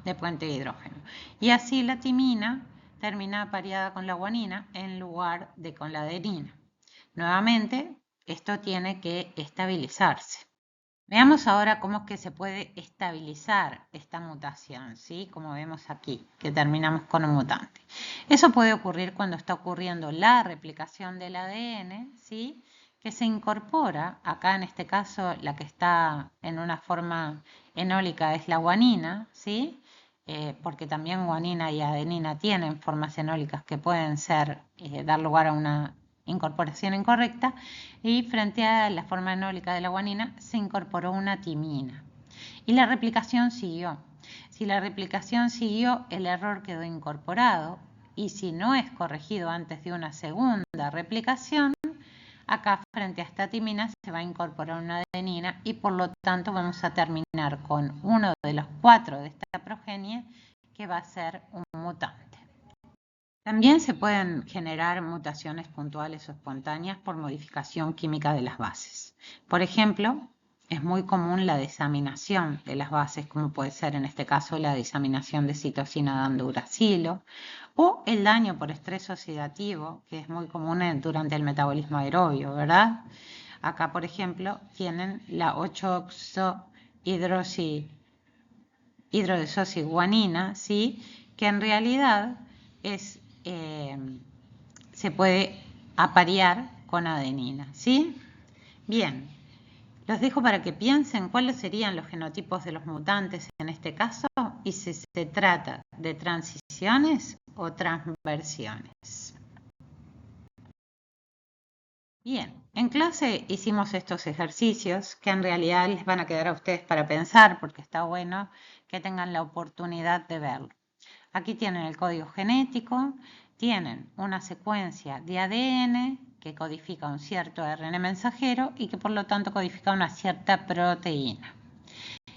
de puente de hidrógeno. Y así la timina termina apareada con la guanina en lugar de con la adenina. Nuevamente, esto tiene que estabilizarse. Veamos ahora cómo es que se puede estabilizar esta mutación, ¿sí? Como vemos aquí, que terminamos con un mutante. Eso puede ocurrir cuando está ocurriendo la replicación del ADN, ¿sí? Que se incorpora, acá en este caso la que está en una forma enólica es la guanina, ¿sí? Porque también guanina y adenina tienen formas enólicas que pueden dar lugar a una incorporación incorrecta, y frente a la forma enólica de la guanina se incorporó una timina. Y la replicación siguió. Si la replicación siguió, el error quedó incorporado, y si no es corregido antes de una segunda replicación, acá frente a esta timina se va a incorporar una adenina y por lo tanto vamos a terminar con uno de los 4 de esta progenie que va a ser un mutante. También se pueden generar mutaciones puntuales o espontáneas por modificación química de las bases. Por ejemplo, es muy común la desaminación de las bases, como puede ser en este caso la desaminación de citosina dando uracilo, o el daño por estrés oxidativo, que es muy común durante el metabolismo aerobio, ¿verdad? Acá, por ejemplo, tienen la 8-oxo hidrodesoxiguanina, ¿sí? que en realidad se puede aparear con adenina, ¿sí? Bien, los dejo para que piensen cuáles serían los genotipos de los mutantes en este caso y si se trata de transiciones o transversiones. Bien, en clase hicimos estos ejercicios que en realidad les van a quedar a ustedes para pensar porque está bueno que tengan la oportunidad de verlo. Aquí tienen el código genético, tienen una secuencia de ADN que codifica un cierto ARN mensajero y que por lo tanto codifica una cierta proteína.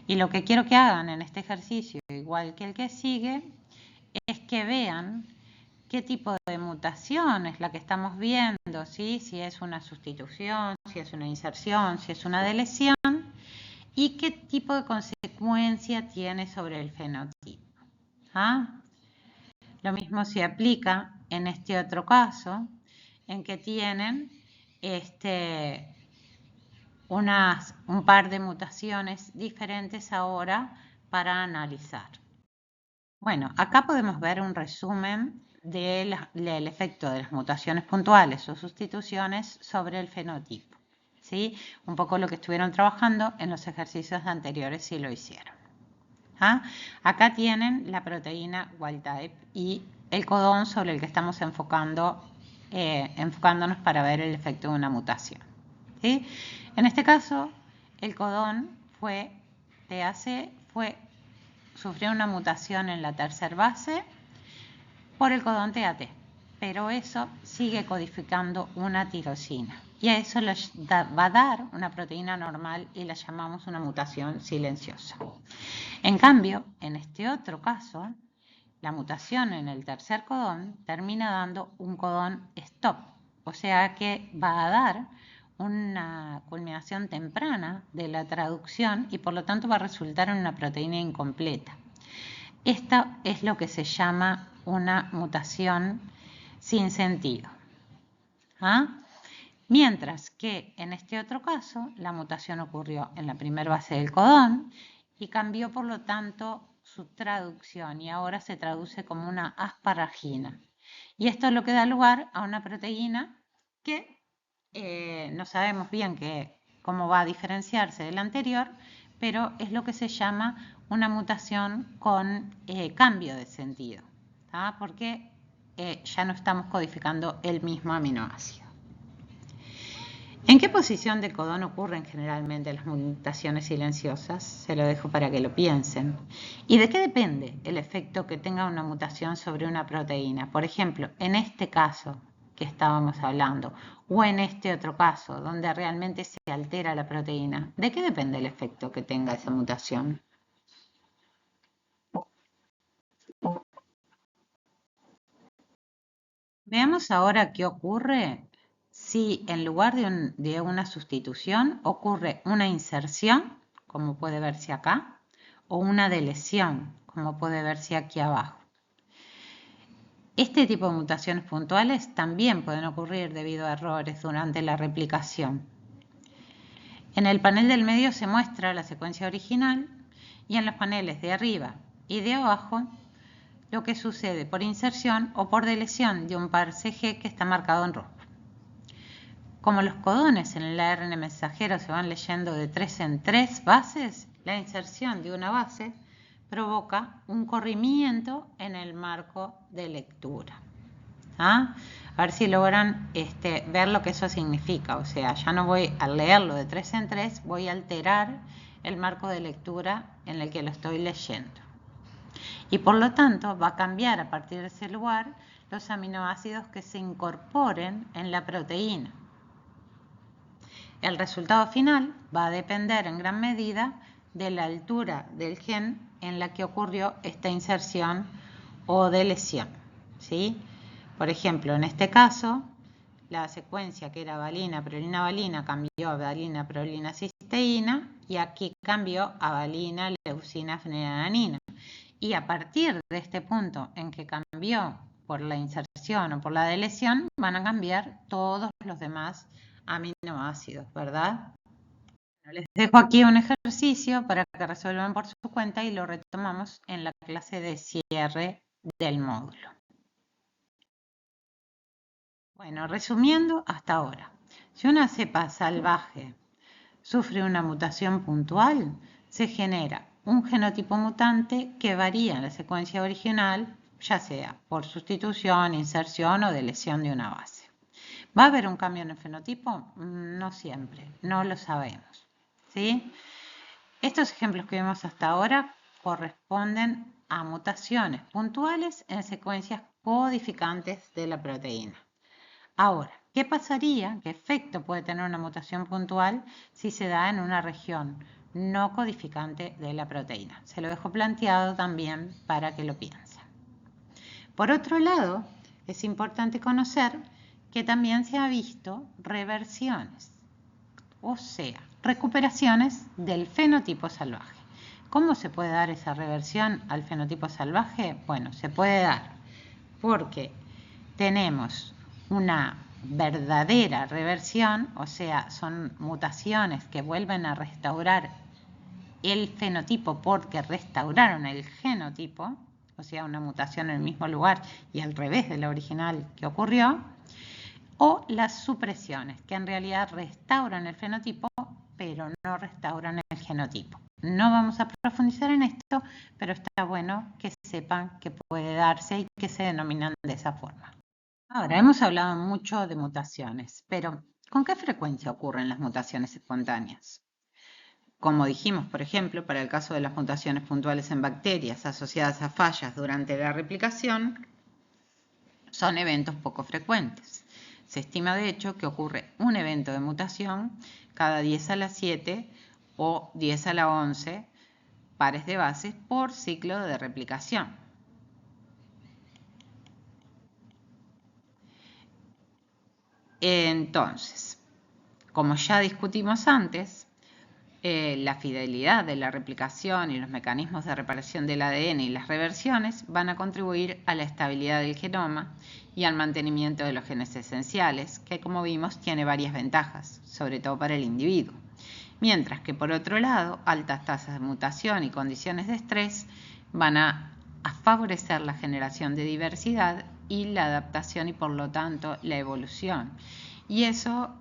Y lo que quiero que hagan en este ejercicio, igual que el que sigue, es que vean qué tipo de mutación es la que estamos viendo, ¿sí? Si es una sustitución, si es una inserción, si es una deleción y qué tipo de consecuencia tiene sobre el fenotipo. ¿Ah? Lo mismo se aplica en este otro caso, en que tienen un par de mutaciones diferentes ahora para analizar. Bueno, acá podemos ver un resumen del efecto de las mutaciones puntuales o sustituciones sobre el fenotipo, ¿sí? Un poco lo que estuvieron trabajando en los ejercicios anteriores si lo hicieron. ¿Ah? Acá tienen la proteína wild type y el codón sobre el que estamos enfocándonos para ver el efecto de una mutación, ¿sí? En este caso, el codón sufrió una mutación en la tercera base por el codón TAT, pero eso sigue codificando una tirosina y a eso va a dar una proteína normal y la llamamos una mutación silenciosa. En cambio, en este otro caso, la mutación en el tercer codón termina dando un codón stop, o sea que va a dar una culminación temprana de la traducción y por lo tanto va a resultar en una proteína incompleta. Esta es lo que se llama una mutación sin sentido. ¿Ah? Mientras que en este otro caso la mutación ocurrió en la primera base del codón y cambió por lo tanto su traducción y ahora se traduce como una asparagina. Y esto es lo que da lugar a una proteína que no sabemos bien cómo va a diferenciarse de la anterior, pero es lo que se llama una mutación con cambio de sentido, ¿tá? Porque ya no estamos codificando el mismo aminoácido. ¿En qué posición del codón ocurren generalmente las mutaciones silenciosas? Se lo dejo para que lo piensen. ¿Y de qué depende el efecto que tenga una mutación sobre una proteína? Por ejemplo, en este caso que estábamos hablando, o en este otro caso, donde realmente se altera la proteína. ¿De qué depende el efecto que tenga esa mutación? Veamos ahora qué ocurre si en lugar de una sustitución ocurre una inserción, como puede verse acá, o una deleción, como puede verse aquí abajo. Este tipo de mutaciones puntuales también pueden ocurrir debido a errores durante la replicación. En el panel del medio se muestra la secuencia original y en los paneles de arriba y de abajo lo que sucede por inserción o por deleción de un par CG que está marcado en rojo. Como los codones en el ARN mensajero se van leyendo de 3 en 3 bases, la inserción de una base provoca un corrimiento en el marco de lectura. ¿Ah? A ver si logran ver lo que eso significa. O sea, ya no voy a leerlo de 3 en 3, voy a alterar el marco de lectura en el que lo estoy leyendo. Y por lo tanto va a cambiar a partir de ese lugar los aminoácidos que se incorporen en la proteína. El resultado final va a depender en gran medida de la altura del gen en la que ocurrió esta inserción o deleción, ¿sí? Por ejemplo, en este caso, la secuencia que era valina, prolina, valina cambió a valina, prolina, cisteína y aquí cambió a valina, leucina, fenilalanina. Y a partir de este punto en que cambió por la inserción o por la deleción, van a cambiar todos los demás aminoácidos, ¿verdad? Les dejo aquí un ejercicio para que resuelvan por su cuenta y lo retomamos en la clase de cierre del módulo. Bueno, resumiendo hasta ahora, si una cepa salvaje sufre una mutación puntual, se genera un genotipo mutante que varía en la secuencia original, ya sea por sustitución, inserción o de lesión de una base. ¿Va a haber un cambio en el fenotipo? No siempre, no lo sabemos, ¿sí? Estos ejemplos que vemos hasta ahora corresponden a mutaciones puntuales en secuencias codificantes de la proteína. Ahora, ¿qué pasaría? ¿Qué efecto puede tener una mutación puntual si se da en una región no codificante de la proteína? Se lo dejo planteado también para que lo piensen. Por otro lado, es importante conocer que también se ha visto reversiones, o sea, recuperaciones del fenotipo salvaje. ¿Cómo se puede dar esa reversión al fenotipo salvaje? Bueno, se puede dar porque tenemos una verdadera reversión, o sea, son mutaciones que vuelven a restaurar el fenotipo porque restauraron el genotipo, o sea, una mutación en el mismo lugar y al revés de la original que ocurrió, o las supresiones, que en realidad restauran el fenotipo, pero no restauran el genotipo. No vamos a profundizar en esto, pero está bueno que sepan que puede darse y que se denominan de esa forma. Ahora, hemos hablado mucho de mutaciones, pero ¿con qué frecuencia ocurren las mutaciones espontáneas? Como dijimos, por ejemplo, para el caso de las mutaciones puntuales en bacterias asociadas a fallas durante la replicación, son eventos poco frecuentes. Se estima, de hecho, que ocurre un evento de mutación cada 10 a la 7 o 10 a la 11 pares de bases por ciclo de replicación. Entonces, como ya discutimos antes, la fidelidad de la replicación y los mecanismos de reparación del ADN y las reversiones van a contribuir a la estabilidad del genoma y al mantenimiento de los genes esenciales, que como vimos tiene varias ventajas, sobre todo para el individuo. Mientras que por otro lado, altas tasas de mutación y condiciones de estrés van a favorecer la generación de diversidad y la adaptación y por lo tanto la evolución. Y eso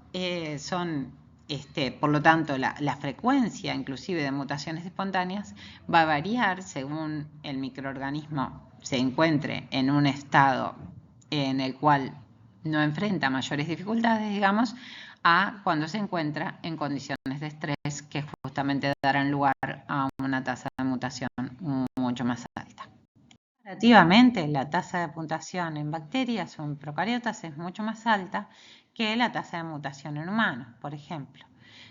por lo tanto, la frecuencia inclusive de mutaciones espontáneas va a variar según el microorganismo se encuentre en un estado en el cual no enfrenta mayores dificultades, digamos, a cuando se encuentra en condiciones de estrés que justamente darán lugar a una tasa de mutación mucho más alta. Comparativamente, la tasa de mutación en bacterias o en procariotas es mucho más alta que la tasa de mutación en humanos, por ejemplo.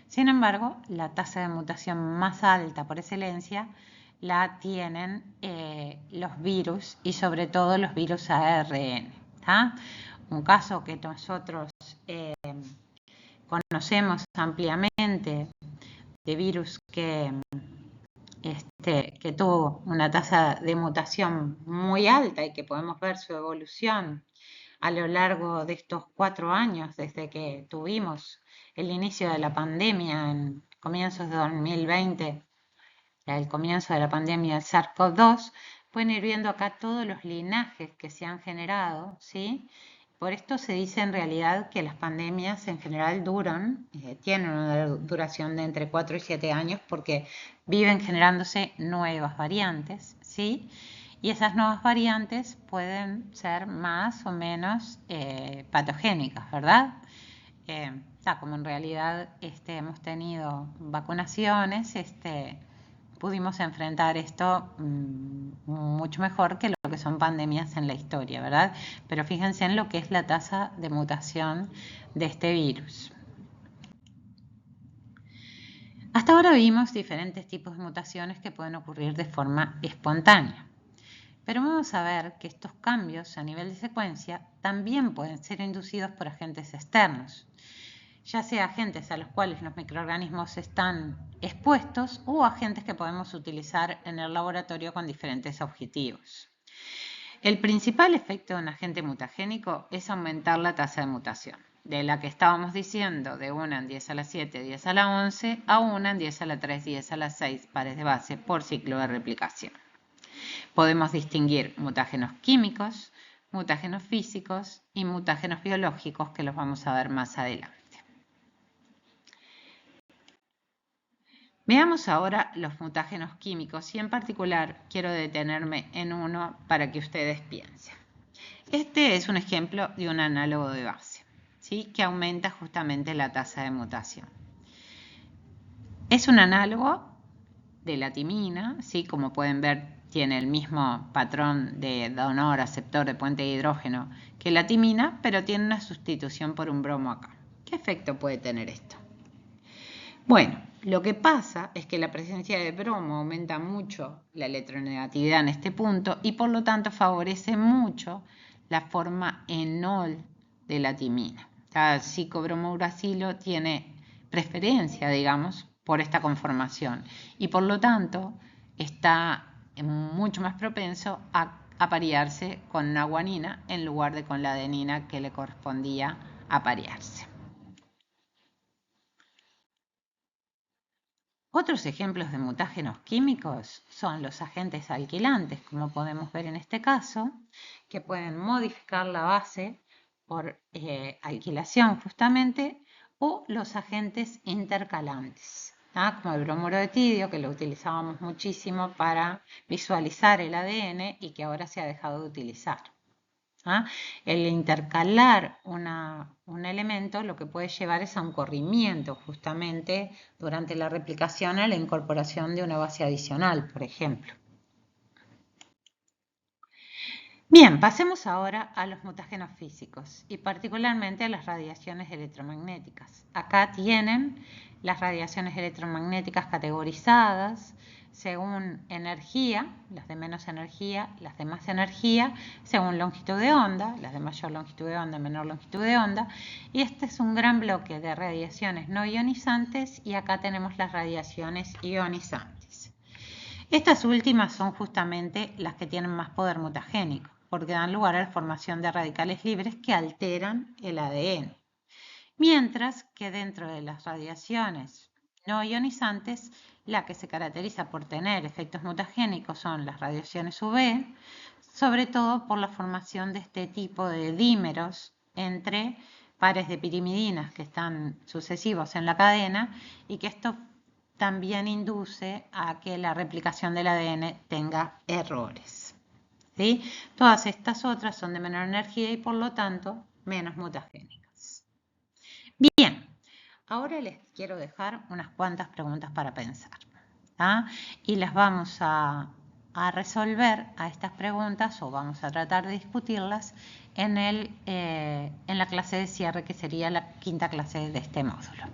Sin embargo, la tasa de mutación más alta por excelencia la tienen los virus y sobre todo los virus ARN. ¿tá? Un caso que nosotros conocemos ampliamente de virus que tuvo una tasa de mutación muy alta y que podemos ver su evolución a lo largo de estos 4 años desde que tuvimos el inicio de la pandemia en comienzos de 2020, el comienzo de la pandemia del SARS-CoV-2, pueden ir viendo acá todos los linajes que se han generado, ¿sí? Por esto se dice en realidad que las pandemias en general tienen una duración de entre 4 y 7 años porque viven generándose nuevas variantes, ¿sí? Y esas nuevas variantes pueden ser más o menos patogénicas, ¿verdad? Como en realidad hemos tenido vacunaciones, pudimos enfrentar esto mucho mejor que lo que son pandemias en la historia, ¿verdad? Pero fíjense en lo que es la tasa de mutación de este virus. Hasta ahora vimos diferentes tipos de mutaciones que pueden ocurrir de forma espontánea. Pero vamos a ver que estos cambios a nivel de secuencia también pueden ser inducidos por agentes externos, ya sea agentes a los cuales los microorganismos están expuestos o agentes que podemos utilizar en el laboratorio con diferentes objetivos. El principal efecto de un agente mutagénico es aumentar la tasa de mutación, de la que estábamos diciendo de una en 10 a la 7, 10 a la 11, a una en 10 a la 3, 10 a la 6 pares de base por ciclo de replicación. Podemos distinguir mutágenos químicos, mutágenos físicos y mutágenos biológicos, que los vamos a ver más adelante. Veamos ahora los mutágenos químicos y en particular quiero detenerme en uno para que ustedes piensen. Este es un ejemplo de un análogo de base, ¿sí?, que aumenta justamente la tasa de mutación. Es un análogo de la timina, ¿sí? Como pueden ver, tiene el mismo patrón de donor, aceptor de puente de hidrógeno que la timina, pero tiene una sustitución por un bromo acá. ¿Qué efecto puede tener esto? Bueno, lo que pasa es que la presencia de bromo aumenta mucho la electronegatividad en este punto y por lo tanto favorece mucho la forma enol de la timina. Cada psicobromouracilo tiene preferencia, digamos, por esta conformación y por lo tanto está mucho más propenso a aparearse con una guanina en lugar de con la adenina que le correspondía aparearse. Otros ejemplos de mutágenos químicos son los agentes alquilantes, como podemos ver en este caso, que pueden modificar la base por alquilación justamente, o los agentes intercalantes, como el bromuro de tidio, que lo utilizábamos muchísimo para visualizar el ADN y que ahora se ha dejado de utilizar. El intercalar un elemento lo que puede llevar es a un corrimiento justamente durante la replicación, a la incorporación de una base adicional, por ejemplo. Bien, pasemos ahora a los mutágenos físicos y particularmente a las radiaciones electromagnéticas. Acá tienen las radiaciones electromagnéticas categorizadas según energía, las de menos energía, las de más energía, según longitud de onda, las de mayor longitud de onda, menor longitud de onda, y este es un gran bloque de radiaciones no ionizantes y acá tenemos las radiaciones ionizantes. Estas últimas son justamente las que tienen más poder mutagénico, porque dan lugar a la formación de radicales libres que alteran el ADN. Mientras que dentro de las radiaciones no ionizantes, la que se caracteriza por tener efectos mutagénicos son las radiaciones UV, sobre todo por la formación de este tipo de dímeros entre pares de pirimidinas que están sucesivos en la cadena y que esto también induce a que la replicación del ADN tenga errores, ¿sí? Todas estas otras son de menor energía y por lo tanto menos mutagénicas. Bien, ahora les quiero dejar unas cuantas preguntas para pensar, y las vamos a resolver a estas preguntas, o vamos a tratar de discutirlas en la clase de cierre, que sería la quinta clase de este módulo.